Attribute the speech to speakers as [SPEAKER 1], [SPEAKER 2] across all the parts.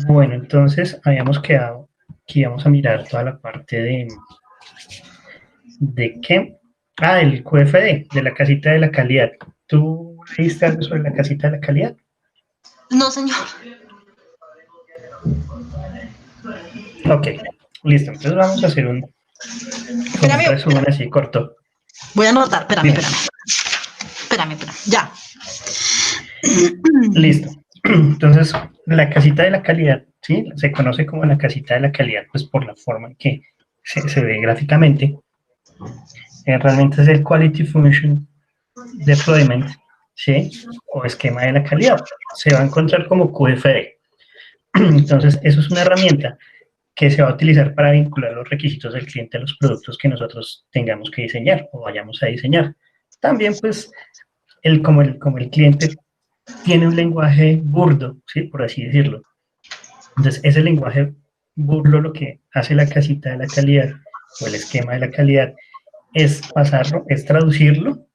[SPEAKER 1] Bueno, entonces habíamos quedado que íbamos a mirar toda la parte de qué. Ah, el QFD, de la casita de la calidad. ¿Tú leíste algo sobre la casita de la calidad?
[SPEAKER 2] No, señor.
[SPEAKER 1] Ok, listo. Entonces vamos a hacer un resumen así corto.
[SPEAKER 2] Voy a anotar, espérame. Ya.
[SPEAKER 1] Listo. Entonces, la casita de la calidad, ¿sí? Se conoce como la casita de la calidad, pues por la forma en que se ve gráficamente. Realmente es el Quality Function Deployment, ¿sí? O esquema de la calidad. Se va a encontrar como QFD. Entonces, eso es una herramienta que se va a utilizar para vincular los requisitos del cliente a los productos que nosotros tengamos que diseñar o vayamos a diseñar. También, pues, como el cliente tiene un lenguaje burdo, ¿sí? Por así decirlo. Entonces, ese lenguaje burdo lo que hace la casita de la calidad o el esquema de la calidad es pasarlo, es traducirlo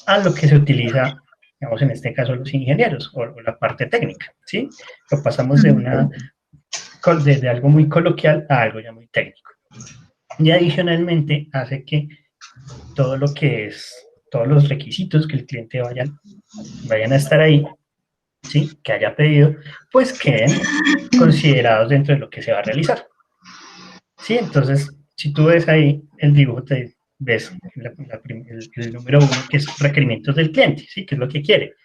[SPEAKER 1] a lo que se utiliza, digamos, en este caso los ingenieros o la parte técnica, ¿sí? Lo pasamos de algo muy coloquial a algo ya muy técnico. Y adicionalmente hace que todo lo que es, todos los requisitos que el cliente vayan a estar ahí, ¿sí? Que haya pedido, pues queden considerados dentro de lo que se va a realizar. ¿Sí? Entonces, si tú ves ahí el dibujo, te ves el número 1, que es requerimientos del cliente, ¿sí? Que es lo que quiere.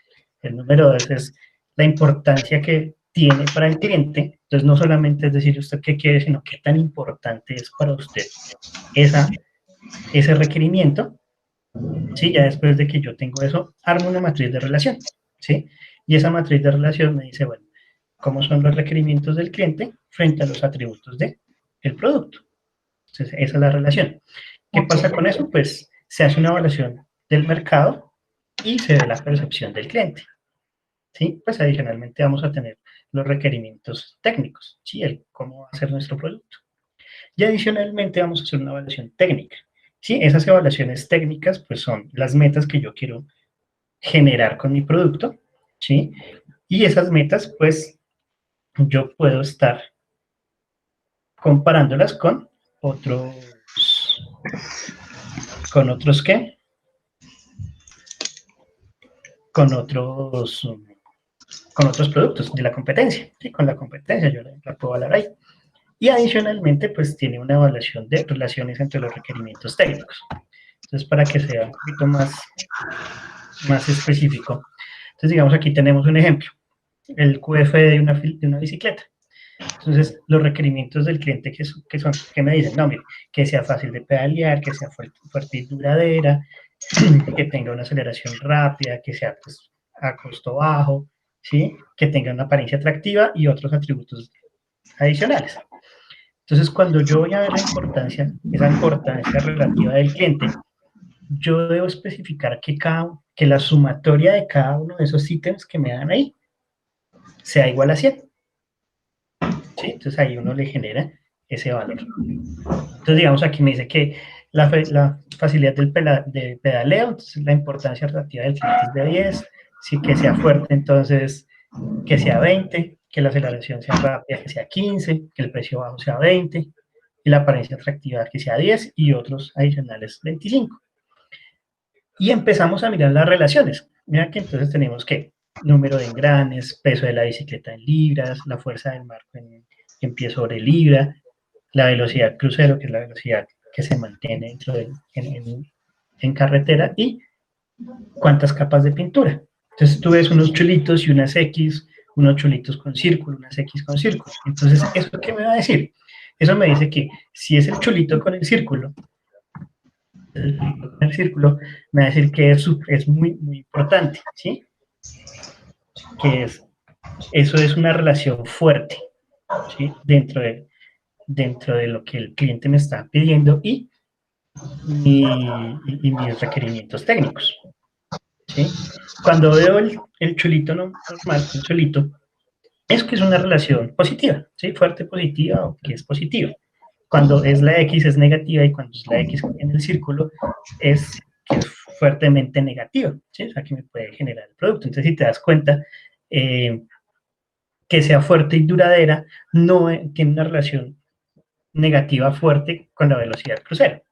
[SPEAKER 1] El número 2 es la importancia que tiene para el cliente. Entonces, no solamente es decir usted qué quiere, sino qué tan importante es para usted ese requerimiento. ¿Sí? Ya después de que yo tengo eso, armo una matriz de relación. ¿Sí? Y esa matriz de relación me dice, bueno, cómo son los requerimientos del cliente frente a los atributos del producto. Entonces, esa es la relación. ¿Qué pasa con eso? Pues se hace una evaluación del mercado y se ve la percepción del cliente. ¿Sí? Pues adicionalmente vamos a tener los requerimientos técnicos, ¿sí? El cómo va a ser nuestro producto. Y adicionalmente vamos a hacer una evaluación técnica. ¿Sí? Esas evaluaciones técnicas pues son las metas que yo quiero generar con mi producto, ¿sí? Y esas metas pues yo puedo estar comparándolas con otros ¿qué? Con otros productos de la competencia, ¿sí? Con la competencia yo la puedo hablar ahí. Y adicionalmente, pues tiene una evaluación de relaciones entre los requerimientos técnicos. Entonces, para que sea un poquito más específico. Entonces, digamos, aquí tenemos un ejemplo, el QF de una bicicleta. Entonces, los requerimientos del cliente que me dicen, no, mire, que sea fácil de pedalear, que sea fuerte y duradera, que tenga una aceleración rápida, que sea pues, a costo bajo, ¿sí? Que tenga una apariencia atractiva y otros atributos adicionales. Entonces, cuando yo voy a ver esa importancia relativa del cliente, yo debo especificar que la sumatoria de cada uno de esos ítems que me dan ahí sea igual a 100. ¿Sí? Entonces ahí uno le genera ese valor. Entonces, digamos, aquí me dice que la facilidad de pedaleo, entonces la importancia relativa del cliente es de 10, sí, que sea fuerte, entonces que sea 20, que la aceleración sea rápida, que sea 15, que el precio bajo sea 20, y la apariencia atractiva que sea 10 y otros adicionales 25. Y empezamos a mirar las relaciones. Mira que entonces tenemos que número de engranes, peso de la bicicleta en libras, la fuerza del marco en pie sobre libra, la velocidad crucero, que es la velocidad que se mantiene en carretera, y cuántas capas de pintura. Entonces tú ves unos chulitos y unas X, unos chulitos con círculo, unas X con círculo. Entonces, ¿eso qué me va a decir? Eso me dice que si es el chulito con el círculo, me va a decir que es muy, muy importante, ¿sí? Que eso es una relación fuerte, ¿sí? Dentro de lo que el cliente me está pidiendo y mis requerimientos técnicos. ¿Sí? Cuando veo el chulito normal, el chulito, es que es una relación positiva, ¿sí? Fuerte positiva o que es positiva. Cuando es la X es negativa y cuando es la X en el círculo es que es fuertemente negativa, ¿sí? O sea, que me puede generar el producto. Entonces, si te das cuenta, que sea fuerte y duradera no tiene una relación negativa fuerte con la velocidad crucero,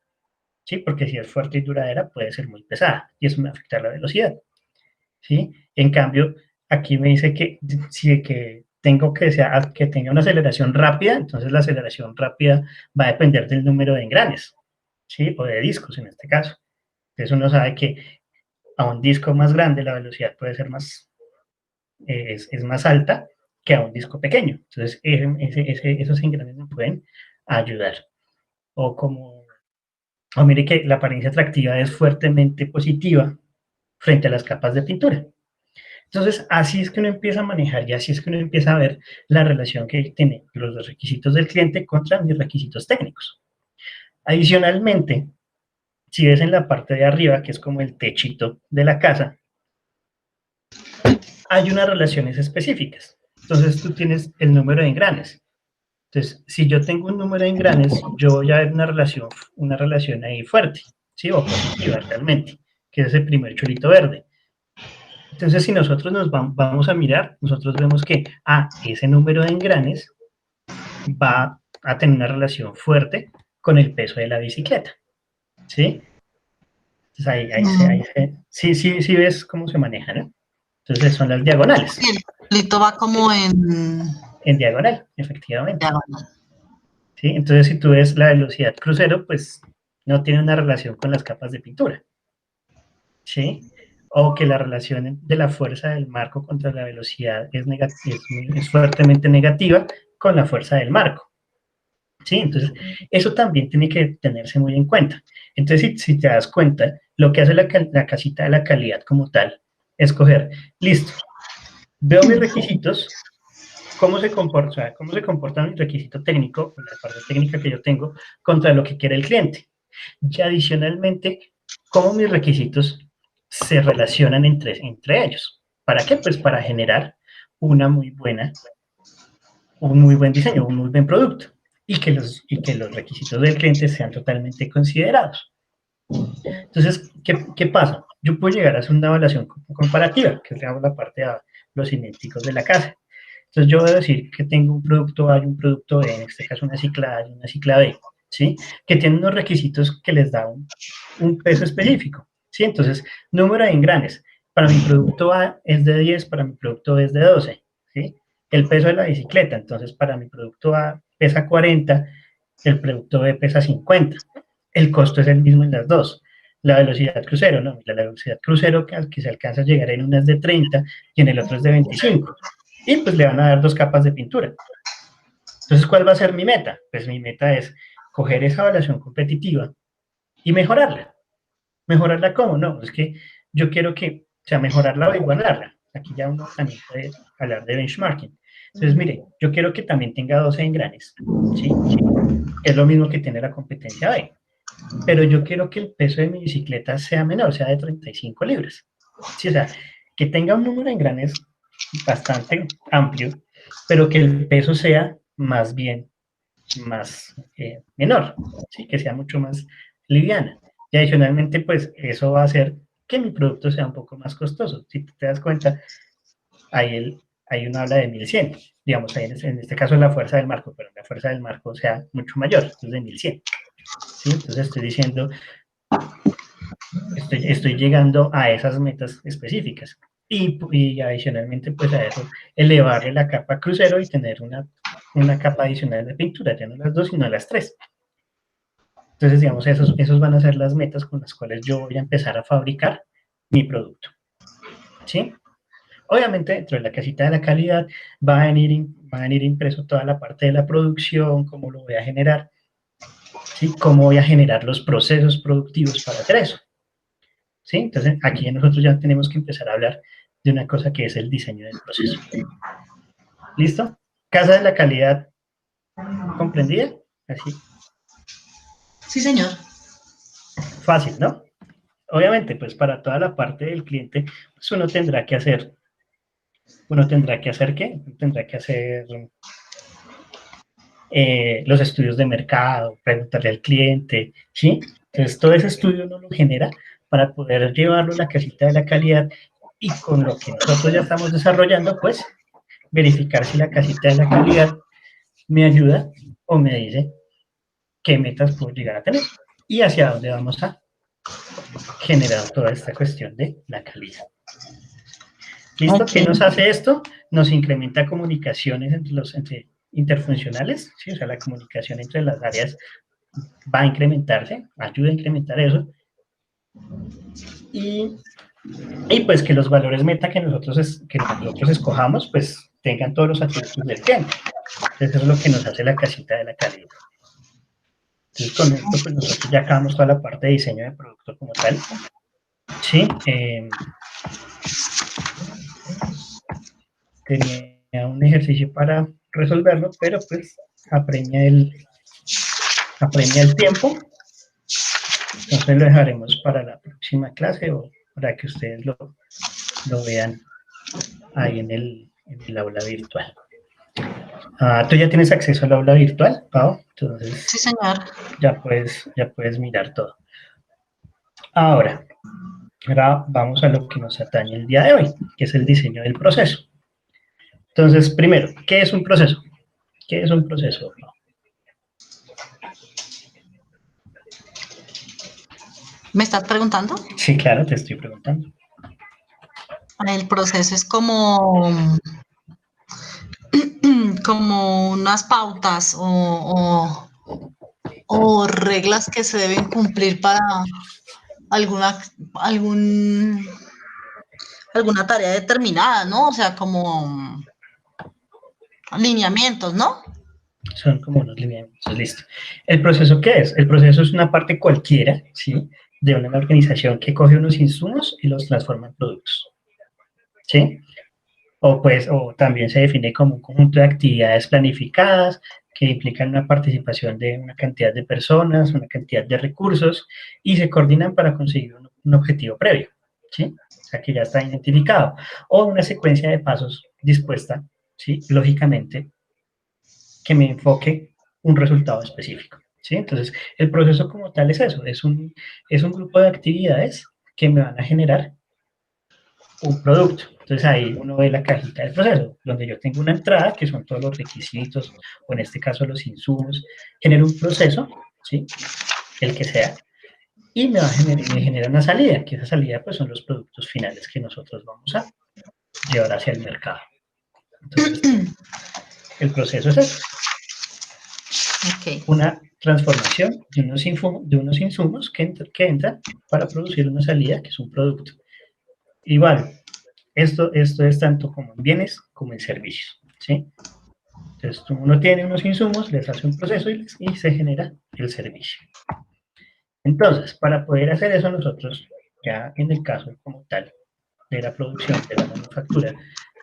[SPEAKER 1] ¿sí? Porque si es fuerte y duradera puede ser muy pesada y eso me afecta la velocidad, ¿sí? En cambio, aquí me dice que si que tengo que tenga una aceleración rápida, entonces la aceleración rápida va a depender del número de engranes, ¿sí? O de discos en este caso. Entonces uno sabe que a un disco más grande la velocidad puede ser más, es más alta que a un disco pequeño. Entonces esos engranes me pueden ayudar. O como, o mire que la apariencia atractiva es fuertemente positiva frente a las capas de pintura. Entonces, así es que uno empieza a manejar y así es que uno empieza a ver la relación que tiene los requisitos del cliente contra mis requisitos técnicos. Adicionalmente, si ves en la parte de arriba, que es como el techito de la casa, hay unas relaciones específicas. Entonces, tú tienes el número de engranes. Entonces, si yo tengo un número de engranes, yo voy a ver una relación ahí fuerte, ¿sí? O positiva realmente, que es el primer chulito verde. Entonces, si nosotros nos vamos a mirar, nosotros vemos que ese número de engranes va a tener una relación fuerte con el peso de la bicicleta, ¿sí? Entonces, sí ves cómo se maneja, ¿no? Entonces, son las diagonales.
[SPEAKER 2] Sí, el chulito va como
[SPEAKER 1] en diagonal, efectivamente.
[SPEAKER 2] Diagonal.
[SPEAKER 1] ¿Sí? Entonces, si tú ves la velocidad crucero, pues no tiene una relación con las capas de pintura, ¿sí? O que la relación de la fuerza del marco contra la velocidad es fuertemente negativa con la fuerza del marco, ¿sí? Entonces, eso también tiene que tenerse muy en cuenta. Entonces, si te das cuenta, lo que hace la casita de la calidad como tal es coger, listo, veo mis requisitos, cómo se comporta mi requisito técnico, la parte técnica que yo tengo, contra lo que quiere el cliente. Y adicionalmente, cómo mis requisitos se relacionan entre ellos. ¿Para qué? Pues para generar un muy buen diseño, un muy buen producto y que los requisitos del cliente sean totalmente considerados. Entonces, ¿qué pasa? Yo puedo llegar a hacer una evaluación comparativa, que es la parte de los cinéticos de la casa. Entonces, yo voy a decir que tengo un producto A y un producto B, en este caso una cicla A y una cicla B, ¿sí? Que tienen unos requisitos que les da un peso específico, ¿sí? Entonces, número de engranes. Para mi producto A es de 10, para mi producto B es de 12, ¿sí? El peso de la bicicleta, entonces para mi producto A pesa 40, el producto B pesa 50. El costo es el mismo en las dos. La velocidad crucero, no, la velocidad crucero que se alcanza a llegar en una es de 30 y en el otro es de 25. Y pues le van a dar 2 capas de pintura. Entonces, ¿cuál va a ser mi meta? Pues mi meta es coger esa evaluación competitiva y mejorarla. ¿Mejorarla cómo? No, es que yo quiero que, o sea, mejorarla o igualarla. Aquí ya uno también puede hablar de benchmarking. Entonces, mire, yo quiero que también tenga 12 engranes, ¿sí? Es lo mismo que tiene la competencia B. Pero yo quiero que el peso de mi bicicleta sea menor, sea de 35 libras. ¿Sí? O sea, que tenga un número de engranes bastante amplio, pero que el peso sea más bien más menor, ¿sí? Que sea mucho más liviana. Y adicionalmente, pues eso va a hacer que mi producto sea un poco más costoso. Si te das cuenta, hay una habla de 1100, digamos, en este caso es la fuerza del marco, pero la fuerza del marco sea mucho mayor, entonces de 1100. ¿Sí? Entonces estoy diciendo, estoy llegando a esas metas específicas. Y adicionalmente, pues a eso, elevarle la capa crucero y tener una capa adicional de pintura, ya no las 2, sino las 3. Entonces, digamos, esos van a ser las metas con las cuales yo voy a empezar a fabricar mi producto. ¿Sí? Obviamente, dentro de la casita de la calidad va a venir impreso toda la parte de la producción, cómo lo voy a generar, ¿sí? Cómo voy a generar los procesos productivos para hacer eso. ¿Sí? Entonces, aquí nosotros ya tenemos que empezar a hablar de una cosa que es el diseño del proceso. ¿Listo? Casa de la calidad comprendida, así.
[SPEAKER 2] Sí, señor.
[SPEAKER 1] Fácil, ¿no? Obviamente, pues para toda la parte del cliente, pues uno tendrá que hacer ¿qué? Tendrá que hacer los estudios de mercado, preguntarle al cliente, ¿sí? Entonces, todo ese estudio uno lo genera para poder llevarlo a la casita de la calidad y con lo que nosotros ya estamos desarrollando, pues, verificar si la casita de la calidad me ayuda o me dice qué metas puedo llegar a tener y hacia dónde vamos a generar toda esta cuestión de la calidad. ¿Listo?
[SPEAKER 2] Ok.
[SPEAKER 1] ¿Qué nos hace esto? Nos incrementa comunicaciones entre interfuncionales, ¿sí? O sea, la comunicación entre las áreas va a incrementarse, ayuda a incrementar eso. Y pues que los valores meta que nosotros escojamos, pues tengan todos los atributos del cliente. Entonces, eso es lo que nos hace la casita de la calidad. Entonces, con esto, pues nosotros ya acabamos toda la parte de diseño de producto como tal. Sí, tenía un ejercicio para resolverlo, pero pues apremia el tiempo. Entonces lo dejaremos para la próxima clase o para que ustedes lo vean ahí en el aula virtual. ¿Tú ya tienes acceso al aula virtual, Pau? Entonces,
[SPEAKER 2] Sí, señor.
[SPEAKER 1] ya puedes mirar todo. Ahora vamos a lo que nos atañe el día de hoy, que es el diseño del proceso. Entonces, primero, ¿qué es un proceso? ¿Qué es un proceso, Pau?
[SPEAKER 2] ¿Me estás preguntando?
[SPEAKER 1] Sí, claro, te estoy preguntando.
[SPEAKER 2] El proceso es como unas pautas o reglas que se deben cumplir para alguna tarea determinada, ¿no? O sea, como lineamientos, ¿no?
[SPEAKER 1] Son como unos lineamientos, listo. ¿El proceso qué es? El proceso es una parte cualquiera, ¿sí? De una organización que coge unos insumos y los transforma en productos, ¿sí? O también se define como un conjunto de actividades planificadas que implican una participación de una cantidad de personas, una cantidad de recursos y se coordinan para conseguir un objetivo previo, ¿sí? O sea, que ya está identificado. O una secuencia de pasos dispuesta, ¿sí? Lógicamente, que me enfoque un resultado específico, ¿sí? Entonces, el proceso como tal es eso, es un grupo de actividades que me van a generar un producto. Entonces ahí uno ve la cajita del proceso, donde yo tengo una entrada, que son todos los requisitos, o en este caso los insumos, genero un proceso, ¿sí? El que sea, y me genera una salida, que esa salida pues son los productos finales que nosotros vamos a llevar hacia el mercado. Entonces, el proceso es eso.
[SPEAKER 2] Okay.
[SPEAKER 1] Una transformación de unos insumos que entran para producir una salida, que es un producto. Igual, esto es tanto como en bienes como en servicios, ¿sí? Entonces, uno tiene unos insumos, les hace un proceso y se genera el servicio. Entonces, para poder hacer eso nosotros, ya en el caso como tal de la producción, de la manufactura,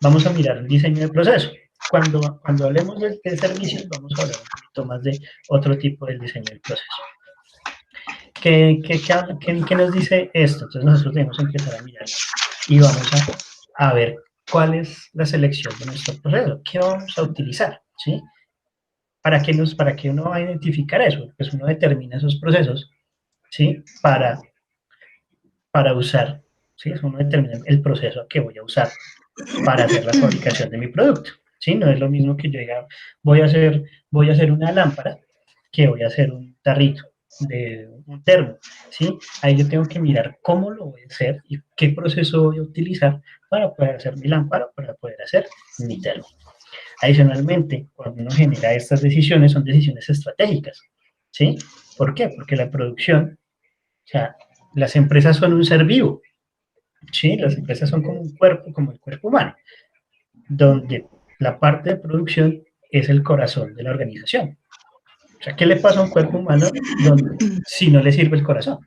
[SPEAKER 1] vamos a mirar el diseño de proceso. Cuando hablemos de servicios, vamos a hablar un poquito más de otro tipo del diseño del proceso. ¿Qué nos dice esto? Entonces nosotros debemos empezar a mirar y vamos a ver cuál es la selección de nuestro proceso, qué vamos a utilizar, ¿sí? ¿Para qué uno va a identificar eso? Pues uno determina esos procesos, ¿sí? Para usar, ¿sí? Uno determina el proceso que voy a usar para hacer la fabricación de mi producto, ¿sí? No es lo mismo que yo diga, voy a hacer una lámpara que voy a hacer un tarrito de un termo, ¿sí? Ahí yo tengo que mirar cómo lo voy a hacer y qué proceso voy a utilizar para poder hacer mi lámpara, para poder hacer mi termo. Adicionalmente, cuando uno genera estas decisiones, son decisiones estratégicas, ¿sí? ¿Por qué? Porque la producción, o sea, las empresas son un ser vivo, ¿sí? Las empresas son como un cuerpo, como el cuerpo humano, donde la parte de producción es el corazón de la organización. O sea, ¿qué le pasa a un cuerpo humano si no le sirve el corazón?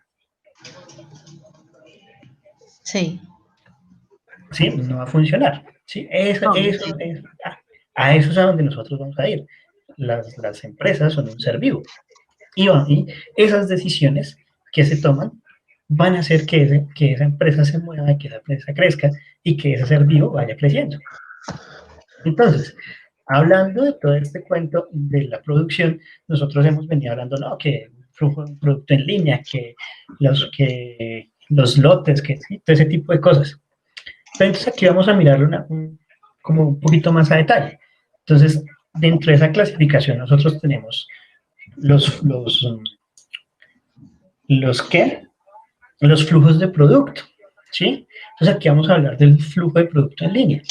[SPEAKER 2] Sí.
[SPEAKER 1] ¿Sí? No va a funcionar. ¿Sí? A eso es a donde nosotros vamos a ir. Las empresas son un ser vivo. Y esas decisiones que se toman van a hacer que esa empresa se mueva, que esa empresa crezca y que ese ser vivo vaya creciendo. Entonces, hablando de todo este cuento de la producción, nosotros hemos venido hablando, ¿no? Que un producto en línea, que los lotes, que sí, todo ese tipo de cosas. Pero entonces aquí vamos a mirar como un poquito más a detalle. Entonces, dentro de esa clasificación nosotros tenemos ¿qué? Los flujos de producto, ¿sí? Entonces aquí vamos a hablar del flujo de producto en línea.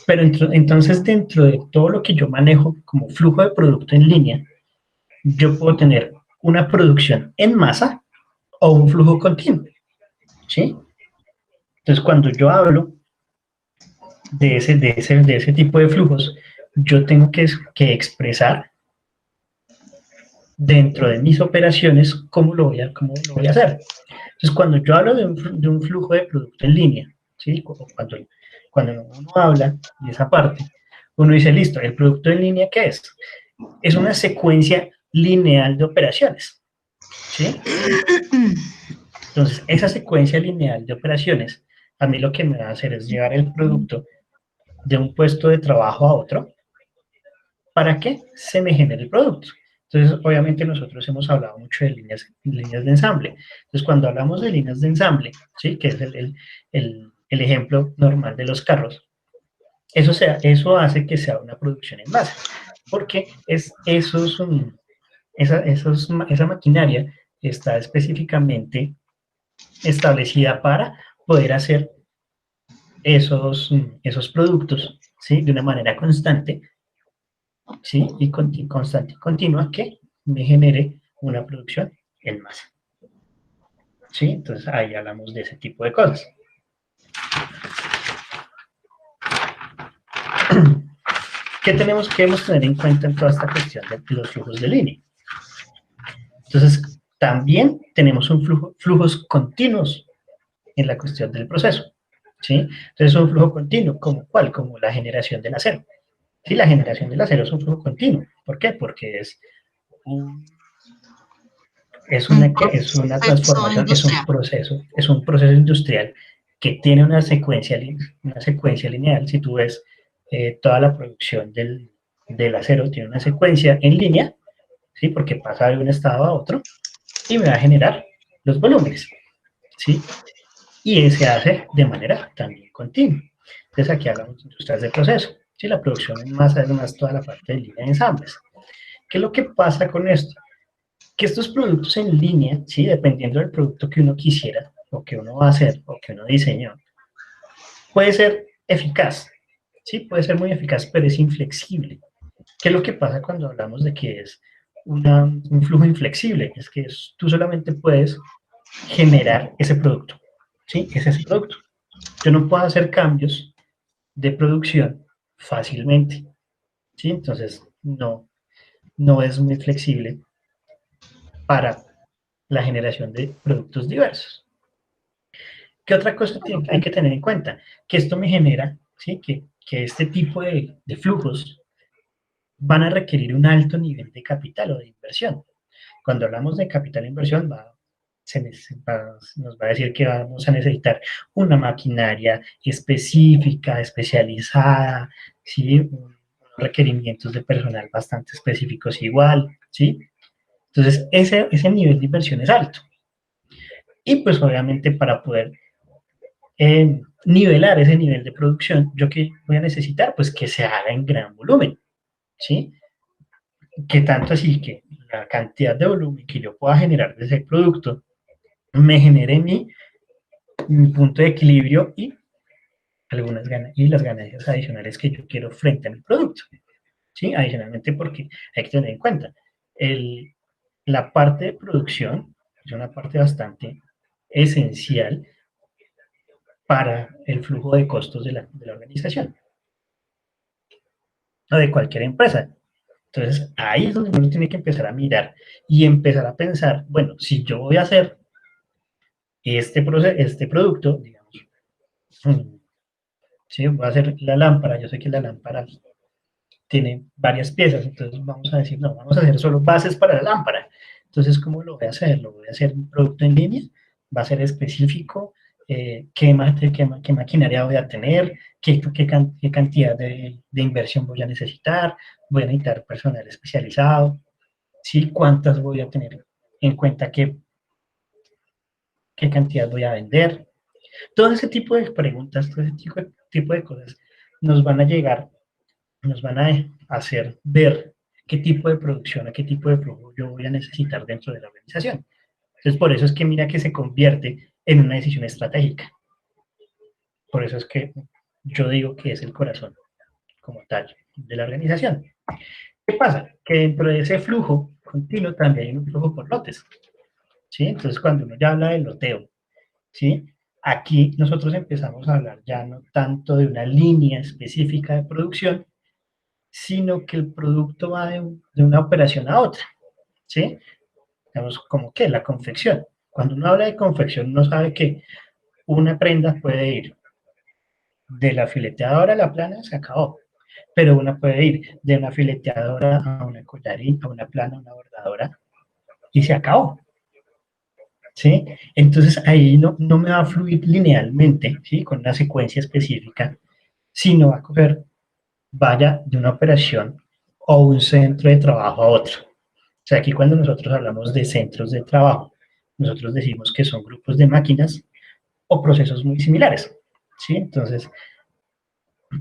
[SPEAKER 1] Pero entonces dentro de todo lo que yo manejo como flujo de producto en línea, yo puedo tener una producción en masa o un flujo continuo, ¿sí? Entonces cuando yo hablo de ese tipo de flujos, yo tengo que expresar dentro de mis operaciones cómo lo voy a hacer. Entonces, cuando yo hablo de un flujo de producto en línea, ¿sí? Cuando uno habla de esa parte, uno dice, listo, ¿el producto en línea qué es? Es una secuencia lineal de operaciones, ¿sí? Entonces, esa secuencia lineal de operaciones, a mí lo que me va a hacer es llevar el producto de un puesto de trabajo a otro para que se me genere el producto. Entonces, obviamente nosotros hemos hablado mucho de líneas de ensamble. Entonces, cuando hablamos de líneas de ensamble, ¿sí? Que es el ejemplo normal de los carros, eso hace que sea una producción en masa, porque esa maquinaria está específicamente establecida para poder hacer esos productos, ¿sí? De una manera constante, ¿sí? Y constante y continua que me genere una producción en masa, ¿sí? Entonces ahí hablamos de ese tipo de cosas. ¿Qué debemos tener en cuenta en toda esta cuestión de los flujos de línea? Entonces, también tenemos flujos continuos en la cuestión del proceso, ¿sí? Entonces, un flujo continuo, ¿como cuál? Como la generación del acero. Sí, la generación del acero es un flujo continuo. ¿Por qué? Porque es una
[SPEAKER 2] proceso
[SPEAKER 1] transformación,
[SPEAKER 2] industrial.
[SPEAKER 1] es un proceso industrial que tiene una secuencia lineal. Si tú ves toda la producción del acero, tiene una secuencia en línea, ¿sí? Porque pasa de un estado a otro y me va a generar los volúmenes, ¿sí? Y se hace de manera también continua. Entonces aquí hablamos de industrias de proceso, ¿sí? La producción en masa es más toda la parte de línea de ensambles. ¿Qué es lo que pasa con esto? Que estos productos en línea, ¿sí? Dependiendo del producto que uno quisiera, o que uno va a hacer, o que uno diseñó, puede ser eficaz, ¿sí? Puede ser muy eficaz, pero es inflexible. ¿Qué es lo que pasa cuando hablamos de que es un flujo inflexible? Es que tú solamente puedes generar ese producto, ¿sí? Es ese producto. Yo no puedo hacer cambios de producción fácilmente, ¿sí? Entonces, no es muy flexible para la generación de productos diversos. ¿Qué otra cosa hay que tener en cuenta? Que esto me genera, ¿sí? Que este tipo de flujos van a requerir un alto nivel de capital o de inversión. Cuando hablamos de capital e inversión, nos va a decir que vamos a necesitar una maquinaria específica, especializada, ¿sí? Unos requerimientos de personal bastante específicos igual, ¿sí? Entonces, ese nivel de inversión es alto. Y pues obviamente para poder nivelar ese nivel de producción, ¿yo qué voy a necesitar? Pues que se haga en gran volumen, ¿sí? Que tanto así que la cantidad de volumen que yo pueda generar de ese producto me genere mi punto de equilibrio y las ganancias adicionales que yo quiero frente a mi producto, ¿sí? Adicionalmente porque hay que tener en cuenta, la parte de producción es una parte bastante esencial para el flujo de costos de la organización o de cualquier empresa. Entonces, ahí es donde uno tiene que empezar a mirar y empezar a pensar, bueno, si yo voy a hacer este producto, digamos, si voy a hacer la lámpara, yo sé que la lámpara tiene varias piezas, entonces vamos a decir, no, vamos a hacer solo bases para la lámpara. Entonces, ¿cómo lo voy a hacer? ¿Lo voy a hacer un producto en línea? ¿Va a ser específico? ¿Qué maquinaria voy a tener? ¿Qué cantidad de inversión voy a necesitar? ¿Voy a necesitar personal especializado? ¿Sí? ¿Cuántas voy a tener en cuenta? ¿Qué cantidad voy a vender? Todo ese tipo de preguntas, todo ese tipo de cosas nos van a llegar, nos van a hacer ver qué tipo de producción, a qué tipo de flujo yo voy a necesitar dentro de la organización. Entonces, por eso es que mira que se convierte en una decisión estratégica. Por eso es que yo digo que es el corazón como tal de la organización. ¿Qué pasa? Que dentro de ese flujo continuo también hay un flujo por lotes, ¿sí? Entonces, cuando uno ya habla de loteo, ¿sí? Aquí nosotros empezamos a hablar ya no tanto de una línea específica de producción, sino que el producto va de una operación a otra, ¿sí? Digamos, como que la confección. Cuando uno habla de confección, uno sabe que una prenda puede ir de la fileteadora a la plana, se acabó. Pero una puede ir de una fileteadora a una collarín, a una plana, a una bordadora, y se acabó. ¿Sí? Entonces ahí no me va a fluir linealmente, ¿sí? Con una secuencia específica, sino va a coger, vaya de una operación o un centro de trabajo a otro. O sea, aquí cuando nosotros hablamos de centros de trabajo, nosotros decimos que son grupos de máquinas o procesos muy similares, ¿sí? Entonces,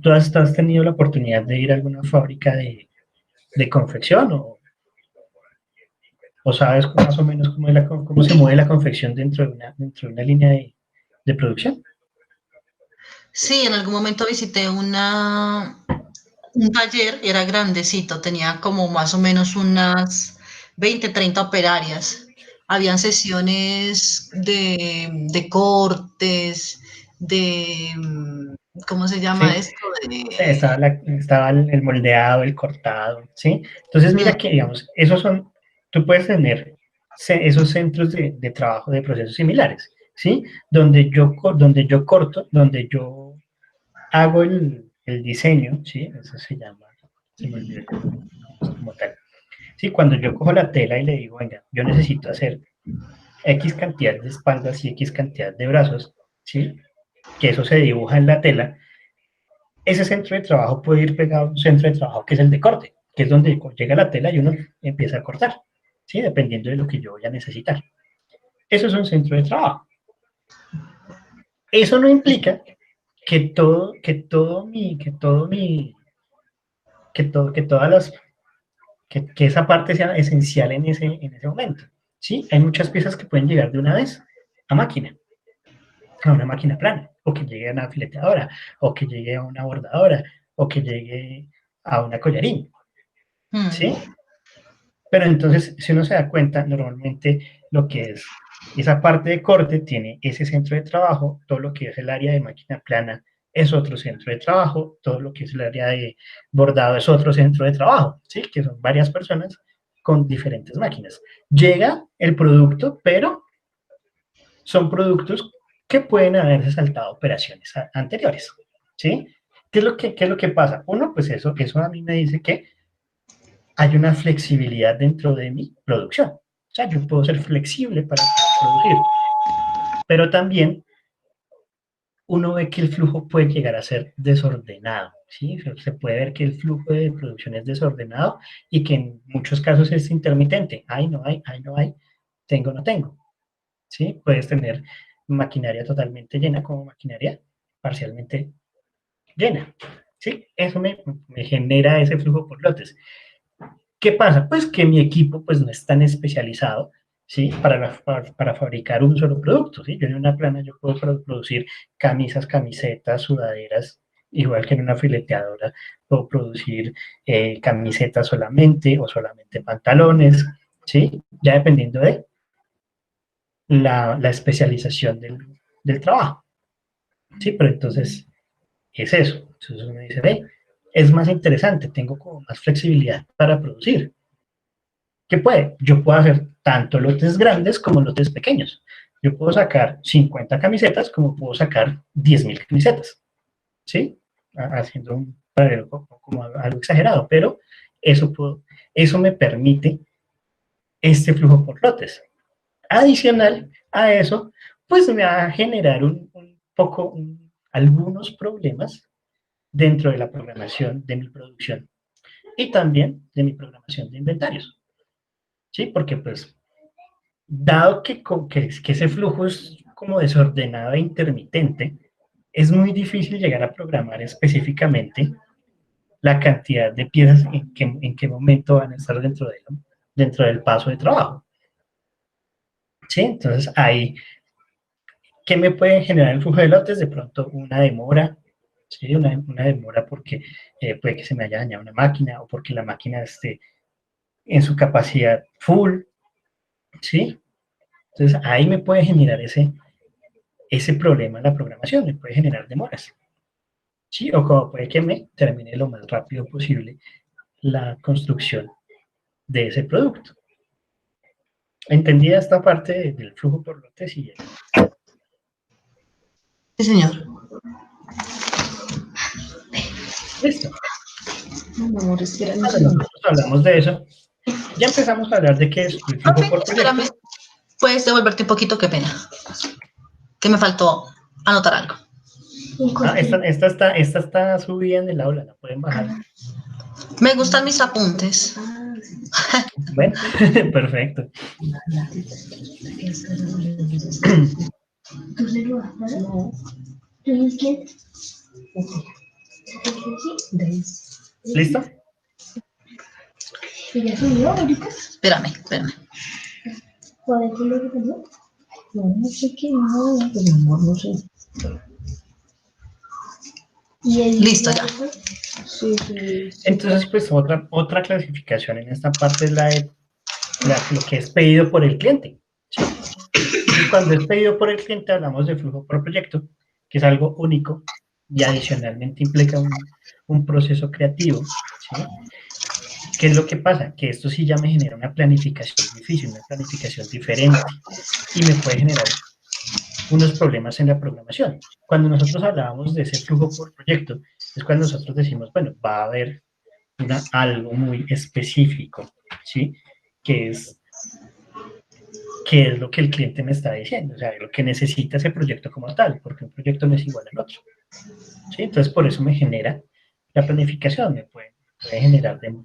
[SPEAKER 1] ¿tú has tenido la oportunidad de ir a alguna fábrica de confección o sabes más o menos cómo se mueve la confección dentro de una línea de producción?
[SPEAKER 2] Sí, en algún momento visité un taller, era grandecito, tenía como más o menos unas 20, 30 operarias. Habían sesiones de cortes, de, ¿cómo se llama
[SPEAKER 1] Sí,
[SPEAKER 2] esto? De,
[SPEAKER 1] estaba el moldeado, el cortado, ¿sí? Entonces
[SPEAKER 2] mm,
[SPEAKER 1] mira que, digamos, tú puedes tener esos centros de trabajo de procesos similares, ¿sí? Donde yo corto, donde yo hago el diseño, ¿sí? Eso se llama, se me olvidó el nombre como tal. Sí, cuando yo cojo la tela y le digo, venga, yo necesito hacer X cantidad de espaldas y X cantidad de brazos, ¿sí? Que eso se dibuja en la tela. Ese centro de trabajo puede ir pegado a un centro de trabajo que es el de corte, que es donde llega la tela y uno empieza a cortar, ¿sí? Dependiendo de lo que yo voy a necesitar. Eso es un centro de trabajo. Eso no implica que todas las, que esa parte sea esencial en ese momento, ¿sí? Hay muchas piezas que pueden llegar de una vez a máquina, a una máquina plana, o que llegue a una fileteadora, o que llegue a una bordadora, o que llegue a una collarín, ¿sí?
[SPEAKER 2] mm.
[SPEAKER 1] Pero entonces, si uno se da cuenta, normalmente lo que es esa parte de corte tiene ese centro de trabajo, todo lo que es el área de máquina plana es otro centro de trabajo, todo lo que es el área de bordado es otro centro de trabajo, ¿sí? Que son varias personas con diferentes máquinas. Llega el producto, pero son productos que pueden haberse saltado operaciones anteriores, ¿sí? Qué es lo que pasa? Uno, pues eso a mí me dice que hay una flexibilidad dentro de mi producción. O sea, yo puedo ser flexible para producir, pero también uno ve que el flujo puede llegar a ser desordenado, ¿sí? Se puede ver que el flujo de producción es desordenado y que en muchos casos es intermitente. Hay, no hay, tengo, no tengo, ¿sí? Puedes tener maquinaria totalmente llena como maquinaria parcialmente llena, ¿sí? Eso me genera ese flujo por lotes. ¿Qué pasa? Pues que mi equipo pues no es tan especializado, ¿sí? Para fabricar un solo producto, ¿sí? Yo en una plana yo puedo producir camisas, camisetas, sudaderas, igual que en una fileteadora puedo producir camisetas solamente o solamente pantalones, ¿sí? Ya dependiendo de la especialización del trabajo, ¿sí? Pero entonces es eso. Entonces uno dice, ve, es más interesante, tengo como más flexibilidad para producir. ¿Qué puede? Yo puedo hacer tanto lotes grandes como lotes pequeños. Yo puedo sacar 50 camisetas como puedo sacar 10.000 camisetas, ¿sí? Haciendo un paralelo como algo exagerado, pero eso me permite este flujo por lotes. Adicional a eso, pues me va a generar un poco, algunos problemas dentro de la programación de mi producción y también de mi programación de inventarios, ¿sí? Porque pues dado que ese flujo es como desordenado e intermitente, es muy difícil llegar a programar específicamente la cantidad de piezas en qué momento van a estar dentro del paso de trabajo. ¿Sí? Entonces, ahí, ¿qué me puede generar el flujo de lotes? De pronto, una demora, ¿sí? Una demora porque puede que se me haya dañado una máquina o porque la máquina esté en su capacidad full, ¿sí? Entonces, ahí me puede generar ese problema en la programación, me puede generar demoras, ¿sí? O como puede que me termine lo más rápido posible la construcción de ese producto. ¿Entendida esta parte del flujo por lotes? Y
[SPEAKER 2] Sí, señor.
[SPEAKER 1] listo. Cuando nosotros hablamos de eso, ya empezamos a hablar de qué es el flujo por proyecto.
[SPEAKER 2] Espérame. Puedes devolverte un poquito, qué pena. Que me faltó anotar algo.
[SPEAKER 1] Esta está subida en el aula, la pueden bajar.
[SPEAKER 2] Me gustan mis apuntes.
[SPEAKER 1] Bueno, perfecto. ¿Listo?
[SPEAKER 2] Espérame.
[SPEAKER 3] No sé qué, no, pues mi amor, no sé.
[SPEAKER 2] Listo, ya.
[SPEAKER 3] Sí.
[SPEAKER 1] Entonces, pues otra clasificación en esta parte es lo que es pedido por el cliente. ¿Sí? Y cuando es pedido por el cliente hablamos de flujo por proyecto, que es algo único y adicionalmente implica un proceso creativo. ¿Sí? ¿Qué es lo que pasa? Que esto sí ya me genera una planificación difícil, una planificación diferente y me puede generar unos problemas en la programación. Cuando nosotros hablábamos de ese flujo por proyecto, es cuando nosotros decimos, bueno, va a haber algo muy específico, ¿sí? Que es lo que el cliente me está diciendo, o sea, lo que necesita ese proyecto como tal, porque un proyecto no es igual al otro, ¿sí? Entonces, por eso me genera la planificación,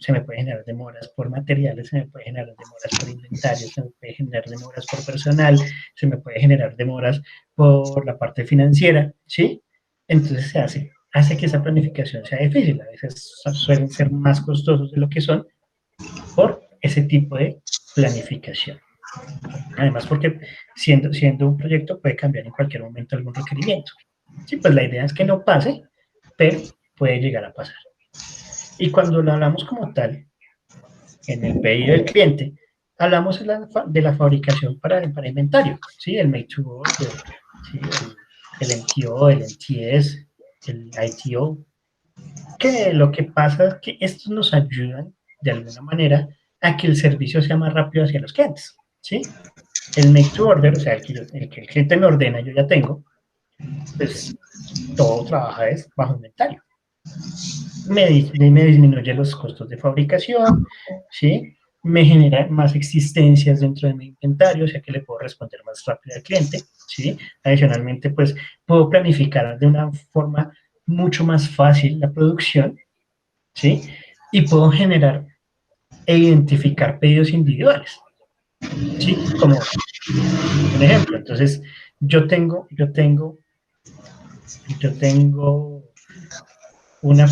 [SPEAKER 1] se me puede generar demoras por materiales, se me puede generar demoras por inventario, se me puede generar demoras por personal, se me puede generar demoras por la parte financiera, ¿sí? Entonces hace que esa planificación sea difícil, a veces suelen ser más costosos de lo que son por ese tipo de planificación. Además, porque siendo un proyecto puede cambiar en cualquier momento algún requerimiento. Sí, pues la idea es que no pase, pero puede llegar a pasar. Y cuando lo hablamos como tal, en el pedido del cliente, hablamos de la fabricación para inventario, ¿sí? El Make to Order, ¿sí? El MTO, el MTS, el ITO, que lo que pasa es que estos nos ayudan de alguna manera a que el servicio sea más rápido hacia los clientes, ¿sí? El Make to Order, o sea, el que el cliente me ordena, yo ya tengo, pues todo trabaja bajo inventario. Me disminuye los costos de fabricación, ¿sí? Me genera más existencias dentro de mi inventario, o sea que le puedo responder más rápido al cliente, ¿sí? Adicionalmente, pues puedo planificar de una forma mucho más fácil la producción, ¿sí? Y puedo generar e identificar pedidos individuales, ¿sí? Como un ejemplo, entonces yo tengo una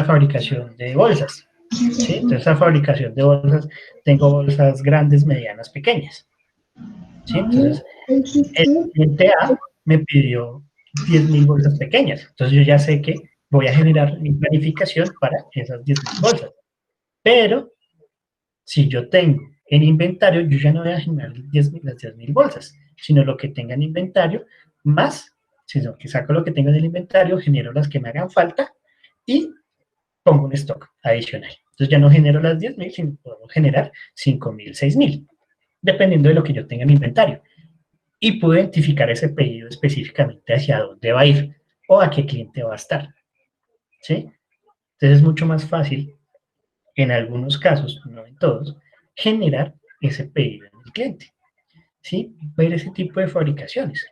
[SPEAKER 1] fabricación de bolsas, ¿sí? Entonces, esa fabricación de bolsas, tengo bolsas grandes, medianas, pequeñas, ¿sí? Entonces, el cliente A me pidió 10.000 bolsas pequeñas, entonces yo ya sé que voy a generar mi planificación para esas 10.000 bolsas, pero si yo tengo en inventario, yo ya no voy a generar las 10.000 bolsas, sino lo que tenga en inventario, más, sino que saco lo que tengo en el inventario, genero las que me hagan falta y pongo un stock adicional. Entonces ya no genero las 10.000, sino puedo generar 5.000, 6.000, dependiendo de lo que yo tenga en inventario. Y puedo identificar ese pedido específicamente hacia dónde va a ir o a qué cliente va a estar. ¿Sí? Entonces es mucho más fácil, en algunos casos, no en todos, generar ese pedido en el cliente. ¿Sí? Ver ese tipo de fabricaciones.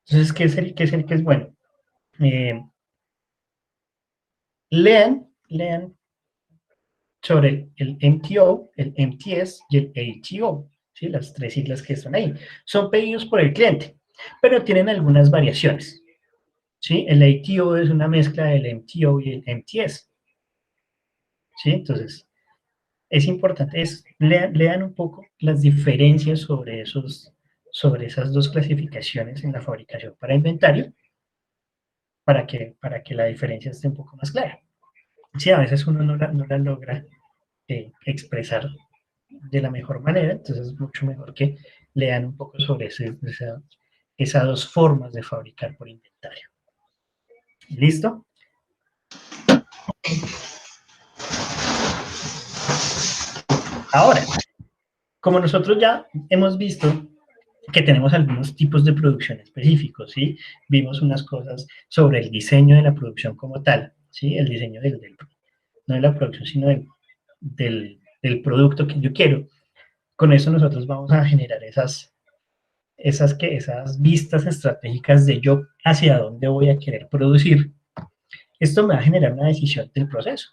[SPEAKER 1] Entonces, ¿qué es bueno? Lean sobre el MTO, el MTS y el ATO, ¿sí? Las tres siglas que están ahí. Son pedidos por el cliente, pero tienen algunas variaciones, ¿sí? El ATO es una mezcla del MTO y el MTS, ¿sí? Entonces, es importante, lean un poco las diferencias sobre esas dos clasificaciones en la fabricación para inventario, para que la diferencia esté un poco más clara. Sí, a veces uno no la logra expresar de la mejor manera, entonces es mucho mejor que lean un poco sobre esas dos formas de fabricar por inventario. ¿Listo? Ahora, como nosotros ya hemos visto que tenemos algunos tipos de producción específicos, ¿sí? Vimos unas cosas sobre el diseño de la producción como tal, ¿sí? El diseño no de la producción, sino del producto que yo quiero. Con eso nosotros vamos a generar esas vistas estratégicas de yo hacia dónde voy a querer producir. Esto me va a generar una decisión del proceso.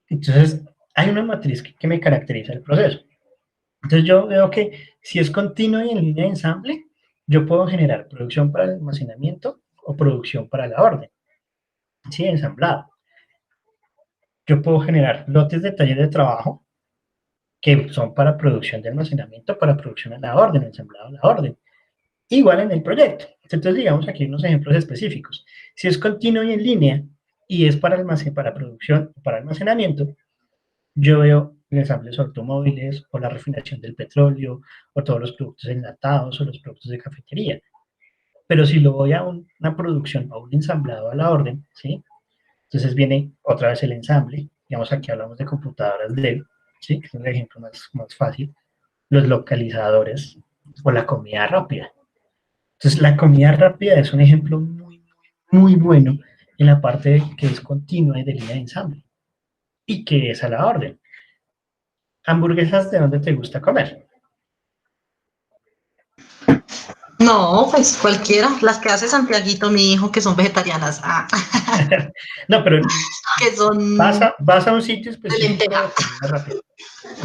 [SPEAKER 1] Entonces, hay una matriz que me caracteriza el proceso. Entonces, yo veo que si es continuo y en línea de ensamble, yo puedo generar producción para el almacenamiento o producción para la orden. Sí, ensamblado. Yo puedo generar lotes de taller de trabajo que son para producción de almacenamiento, para producción a la orden, ensamblado a la orden. Igual en el proyecto. Entonces, digamos aquí unos ejemplos específicos. Si es continuo y en línea y es para producción o para almacenamiento, yo veo ensambles automóviles o la refinación del petróleo o todos los productos enlatados o los productos de cafetería. Pero si lo voy a una producción o un ensamblado a la orden, ¿sí? Entonces viene otra vez el ensamble. Digamos, aquí hablamos de computadoras Dell, ¿sí? Que es un ejemplo más fácil. Los localizadores o la comida rápida. Entonces, la comida rápida es un ejemplo muy bueno en la parte que es continua y de línea de ensamble y que es a la orden. ¿Hamburguesas de dónde te gusta comer?
[SPEAKER 2] No, pues cualquiera, las que hace Santiaguito, mi hijo, que son vegetarianas,
[SPEAKER 1] No, pero
[SPEAKER 2] que son
[SPEAKER 1] vas a un sitio
[SPEAKER 2] de
[SPEAKER 1] específico
[SPEAKER 2] lenteja.
[SPEAKER 1] de comida rápida.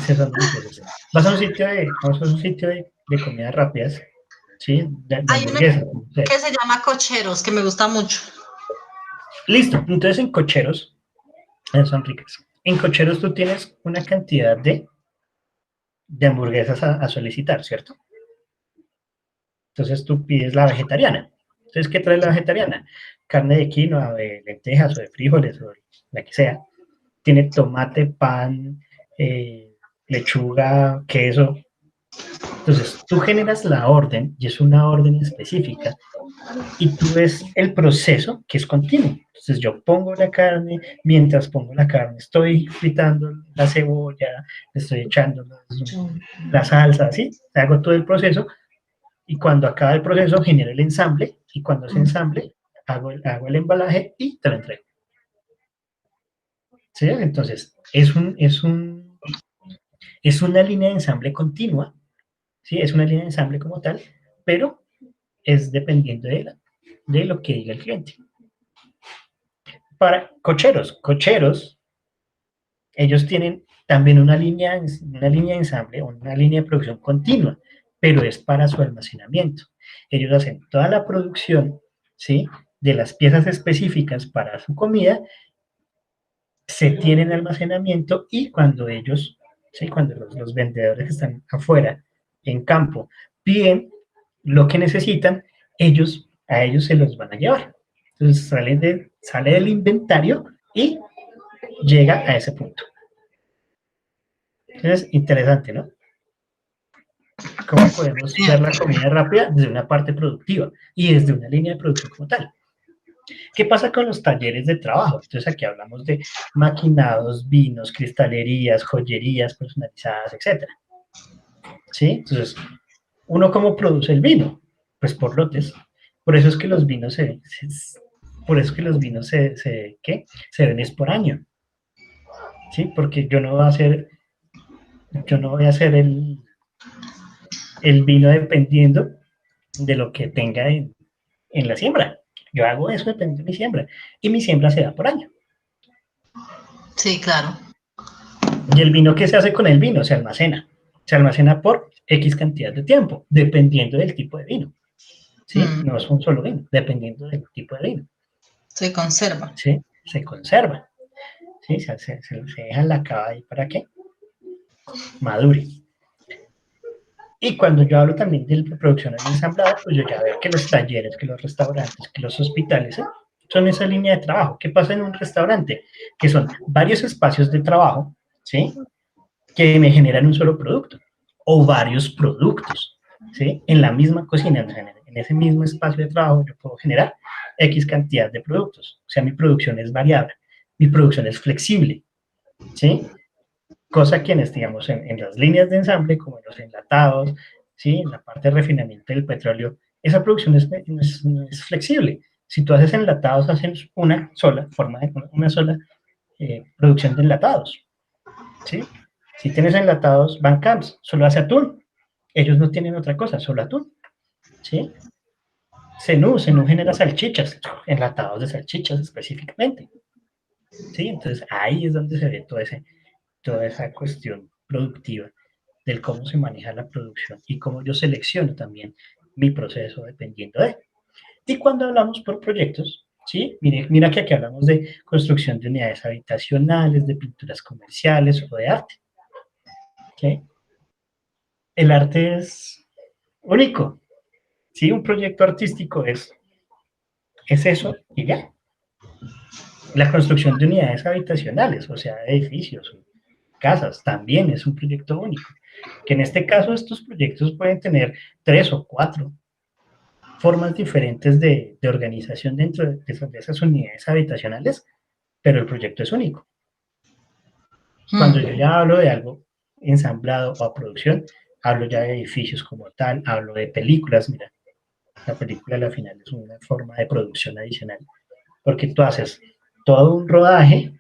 [SPEAKER 1] Sí, son deliciosas. Vas a un sitio de comidas rápidas, ¿sí? De
[SPEAKER 2] Hay uno
[SPEAKER 1] hamburguesas.
[SPEAKER 2] que se llama Cocheros, que me gusta mucho.
[SPEAKER 1] Listo. Entonces, en cocheros, son ricas. En cocheros tú tienes una cantidad de hamburguesas a solicitar, ¿cierto? Entonces tú pides la vegetariana. Entonces, ¿qué trae la vegetariana? Carne de quinoa, de lentejas o de frijoles o la que sea. Tiene tomate, pan, lechuga, queso. Entonces, tú generas la orden y es una orden específica y tú ves el proceso que es continuo. Entonces, yo pongo la carne, mientras pongo la carne, estoy fritando la cebolla, estoy echando la salsa, ¿sí? Hago todo el proceso y cuando acaba el proceso genero el ensamble y cuando se ensamble hago el embalaje y te lo entrego. ¿Sí? Entonces, es una línea de ensamble continua, ¿sí? Es una línea de ensamble como tal, pero es dependiendo de lo que diga el cliente. Para cocheros, ellos tienen también una línea de ensamble, una línea de producción continua, pero es para su almacenamiento. Ellos hacen toda la producción, ¿sí? De las piezas específicas para su comida, se tienen almacenamiento y cuando ellos, ¿sí? Cuando los vendedores que están afuera, en campo, piden lo que necesitan, a ellos se los van a llevar. Entonces sale del inventario y llega a ese punto. Entonces, interesante, ¿no? ¿Cómo podemos ver la comida rápida desde una parte productiva y desde una línea de producción como tal? ¿Qué pasa con los talleres de trabajo? Entonces aquí hablamos de maquinados, vinos, cristalerías, joyerías personalizadas, etc. ¿Sí? Entonces, ¿uno cómo produce el vino? Pues por lotes. Por eso es que los vinos se ven es por año. ¿Sí? Porque yo no voy a hacer el vino dependiendo de lo que tenga en la siembra. Yo hago eso dependiendo de mi siembra. Y mi siembra se da por año.
[SPEAKER 2] Sí, claro.
[SPEAKER 1] ¿Y el vino qué se hace con el vino? Se almacena. Se almacena por X cantidad de tiempo, dependiendo del tipo de vino. ¿sí? No es un solo vino, dependiendo del tipo de vino.
[SPEAKER 2] Se conserva.
[SPEAKER 1] ¿Sí? Se conserva. ¿Sí? Se deja en la cava ahí para que madure. Y cuando yo hablo también de producción en ensamblado, pues yo ya veo que los talleres, que los restaurantes, que los hospitales son esa línea de trabajo. ¿Qué pasa en un restaurante? Que son varios espacios de trabajo, ¿sí? Que me generan un solo producto o varios productos, ¿sí? En la misma cocina, en ese mismo espacio de trabajo, yo puedo generar X cantidad de productos. O sea, mi producción es variable, mi producción es flexible, ¿sí? Cosa que, digamos, en las líneas de ensamble, como en los enlatados, ¿sí? En la parte de refinamiento del petróleo, esa producción no es flexible. Si tú haces enlatados, haces una sola forma, una sola producción de enlatados, ¿sí? Si tienes enlatados, Van Camps solo hace atún. Ellos no tienen otra cosa, solo atún, ¿sí? Zenú genera salchichas, enlatados de salchichas específicamente, ¿sí? Entonces ahí es donde se ve toda esa cuestión productiva del cómo se maneja la producción y cómo yo selecciono también mi proceso dependiendo de. Y cuando hablamos por proyectos, ¿sí? Mira que aquí hablamos de construcción de unidades habitacionales, de pinturas comerciales o de arte, ¿sí? El arte es único, ¿sí? Un proyecto artístico es eso y ya. La construcción de unidades habitacionales, o sea, edificios, casas, también es un proyecto único. Que en este caso estos proyectos pueden tener 3 o 4 formas diferentes de organización dentro de esas unidades habitacionales, pero el proyecto es único. Cuando yo ya hablo de algo ensamblado o a producción, hablo ya de edificios como tal, hablo de películas, mira, la película al final es una forma de producción adicional, porque tú haces todo un rodaje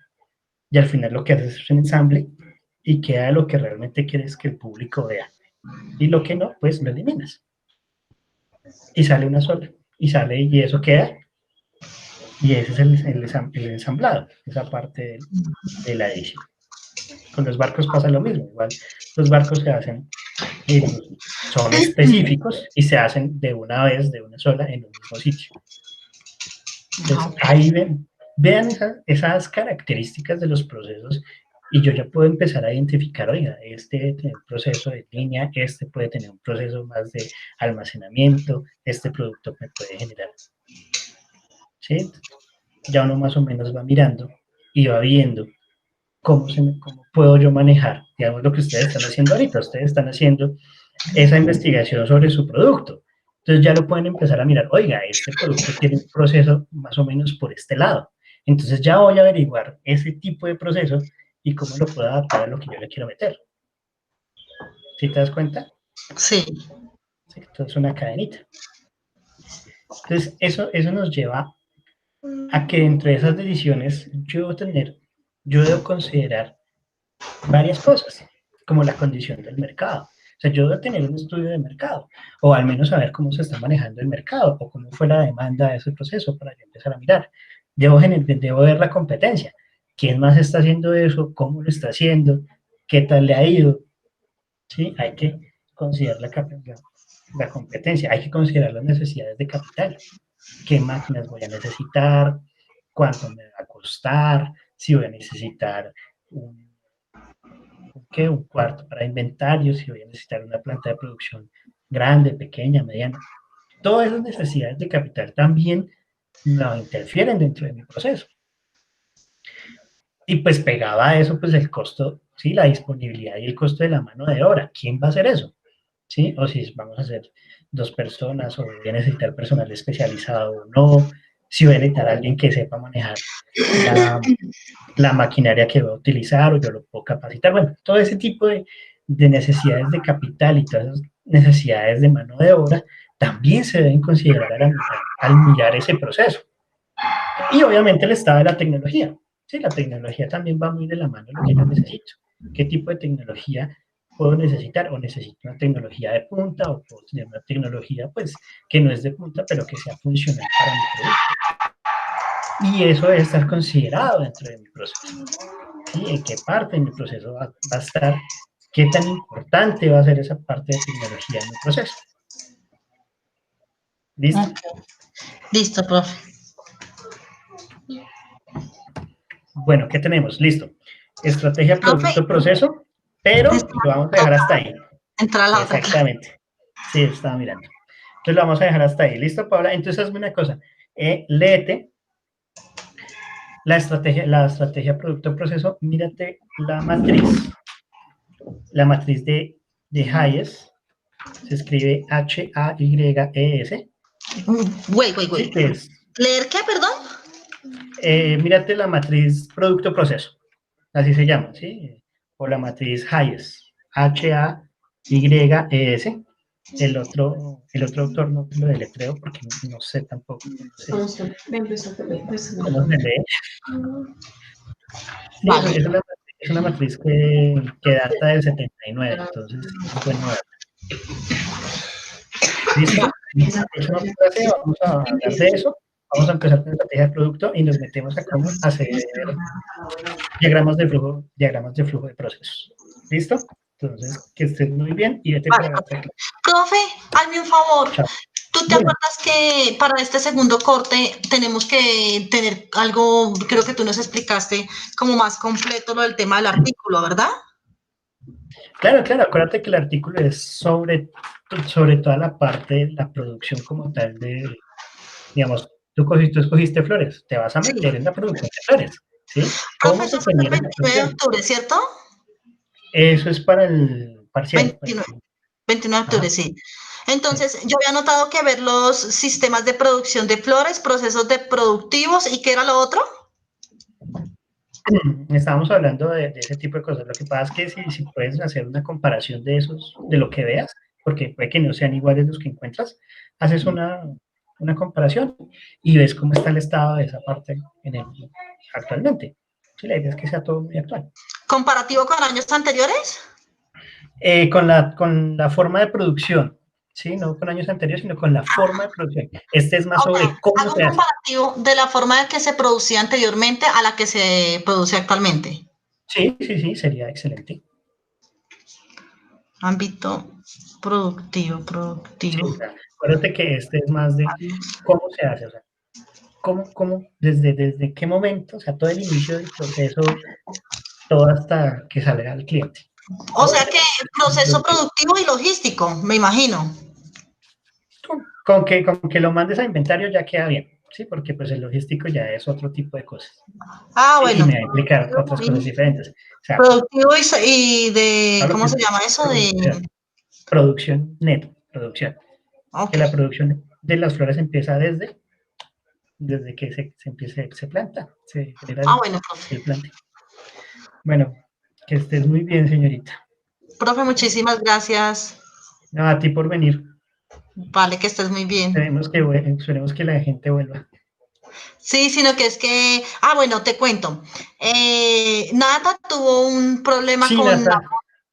[SPEAKER 1] y al final lo que haces es un ensamble y queda lo que realmente quieres que el público vea. Y lo que no, pues lo eliminas. Y sale una sola. Y sale y eso queda. Y ese es el ensamblado, esa parte de la edición. Con los barcos pasa lo mismo. Igual los barcos se hacen, son específicos y se hacen de una vez, de una sola, en un mismo sitio. Entonces, ahí vean esas características de los procesos y yo ya puedo empezar a identificar, oiga, este debe tener un proceso de línea, este puede tener un proceso más de almacenamiento, este producto me puede generar. ¿Sí? Ya uno más o menos va mirando y va viendo cómo puedo yo manejar, digamos, lo que ustedes están haciendo ahorita. Ustedes están haciendo esa investigación sobre su producto. Entonces ya lo pueden empezar a mirar, oiga, este producto tiene un proceso más o menos por este lado. Entonces ya voy a averiguar ese tipo de proceso y cómo lo puedo adaptar a lo que yo le quiero meter. ¿Sí te das cuenta?
[SPEAKER 2] Sí.
[SPEAKER 1] Sí, entonces es una cadenita. Entonces eso nos lleva a que dentro de esas decisiones yo debo considerar varias cosas, como la condición del mercado. O sea, yo debo tener un estudio de mercado, o al menos saber cómo se está manejando el mercado, o cómo fue la demanda de ese proceso para yo empezar a mirar. Debo ver la competencia. ¿Quién más está haciendo eso? ¿Cómo lo está haciendo? ¿Qué tal le ha ido? ¿Sí? Hay que considerar la competencia, hay que considerar las necesidades de capital. ¿Qué máquinas voy a necesitar? ¿Cuánto me va a costar? Si voy a necesitar un cuarto para inventario, si voy a necesitar una planta de producción grande, pequeña, mediana. Todas esas necesidades de capital también no interfieren dentro de mi proceso. Y pues pegaba a eso, pues el costo, ¿sí? La disponibilidad y el costo de la mano de obra. ¿Quién va a hacer eso? ¿Sí? O si vamos a hacer 2 personas, o voy a necesitar personal especializado o no, si voy a necesitar a alguien que sepa manejar la maquinaria que voy a utilizar o yo lo puedo capacitar. Bueno, todo ese tipo de necesidades de capital y todas esas necesidades de mano de obra también se deben considerar al mirar ese proceso. Y obviamente el estado de la tecnología. Sí, la tecnología también va muy de la mano de lo que yo necesito. ¿Qué tipo de tecnología puedo necesitar? O necesito una tecnología de punta, o puedo tener una tecnología pues que no es de punta, pero que sea funcional para mi producto. Y eso debe estar considerado dentro de mi proceso. ¿Sí? ¿En qué parte de mi proceso va a estar? ¿Qué tan importante va a ser esa parte de tecnología en mi proceso? ¿Listo?
[SPEAKER 2] Listo, profe.
[SPEAKER 1] Bueno, ¿qué tenemos? Listo. Estrategia, producto, proceso, pero lo vamos a dejar hasta ahí.
[SPEAKER 2] Entra la otra clase.
[SPEAKER 1] Exactamente. Sí, estaba mirando. Entonces lo vamos a dejar hasta ahí. ¿Listo, Paula? Entonces hazme una cosa. Léete la estrategia, producto, proceso. Mírate la matriz de Hayes. Se escribe Hayes.
[SPEAKER 2] Wait.
[SPEAKER 1] Sí, que es,
[SPEAKER 2] ¿Leer qué, perdón?
[SPEAKER 1] mírate la matriz producto, proceso. Así se llama, ¿sí? O la matriz Hayes. Hayes. El otro autor no lo deletreo porque no sé tampoco. ¿Cómo se lee? Sí,
[SPEAKER 2] Vale.
[SPEAKER 1] es una matriz que data del 79, entonces es bueno verla. ¿Listo? En la próxima clase vamos a hablar de eso. Vamos a empezar con la estrategia de producto y nos metemos a cómo hacer diagramas de flujo de procesos. ¿Listo? Entonces, que estés muy bien y vete
[SPEAKER 2] Vale,
[SPEAKER 1] para otra clase.
[SPEAKER 2] profe, hazme un favor.
[SPEAKER 1] Chao.
[SPEAKER 2] ¿Tú te acuerdas que para este segundo corte tenemos que tener algo, creo que tú nos explicaste como más completo lo del tema del artículo, ¿verdad?
[SPEAKER 1] Claro, acuérdate que el artículo es sobre toda la parte de la producción como tal de, digamos, tú escogiste flores, te vas a meter en la producción de flores, ¿sí?
[SPEAKER 2] Profe, eso es el 29 de
[SPEAKER 1] producción?
[SPEAKER 2] octubre, ¿cierto?
[SPEAKER 1] Eso es para el parcial.
[SPEAKER 2] 29 de octubre,
[SPEAKER 1] Ajá.
[SPEAKER 2] sí. Entonces, yo había notado que ver los sistemas de producción de flores, procesos de productivos, ¿y qué era lo otro?
[SPEAKER 1] Estábamos hablando de ese tipo de cosas. Lo que pasa es que si puedes hacer una comparación de de lo que veas, porque puede que no sean iguales los que encuentras, haces una comparación y ves cómo está el estado de esa parte actualmente. Sí, la idea es que sea todo muy actual.
[SPEAKER 2] ¿Comparativo con años anteriores?
[SPEAKER 1] Con la forma de producción, ¿sí? No con años anteriores, sino con la forma de producción. Este es más sobre cómo
[SPEAKER 2] hago
[SPEAKER 1] se
[SPEAKER 2] un
[SPEAKER 1] hace.
[SPEAKER 2] comparativo de la forma en que se producía anteriormente a la que se produce actualmente.
[SPEAKER 1] Sí, sería excelente.
[SPEAKER 2] Ámbito productivo.
[SPEAKER 1] Sí, o sea, acuérdate que este es más de cómo se hace, o sea, desde qué momento, o sea, todo el inicio del proceso, todo hasta que salga al cliente.
[SPEAKER 2] O sea que proceso productivo y logístico, me imagino.
[SPEAKER 1] Con que lo mandes a inventario ya queda bien, ¿sí? Porque pues el logístico ya es otro tipo de cosas.
[SPEAKER 2] Ah,
[SPEAKER 1] Y
[SPEAKER 2] bueno.
[SPEAKER 1] me va a implicar otras cosas diferentes. O sea,
[SPEAKER 2] Productivo y de, ¿cómo se llama eso?
[SPEAKER 1] Producción neto, producción.
[SPEAKER 2] Okay.
[SPEAKER 1] Que la producción de las flores empieza desde que se planta, se genera el plante. Bueno, que estés muy bien, señorita.
[SPEAKER 2] Profe, muchísimas gracias.
[SPEAKER 1] No, a ti por venir.
[SPEAKER 2] Vale, que estés muy bien.
[SPEAKER 1] Esperemos que la gente vuelva.
[SPEAKER 2] Sí, sino que es que, bueno, te cuento. Nata tuvo un problema con la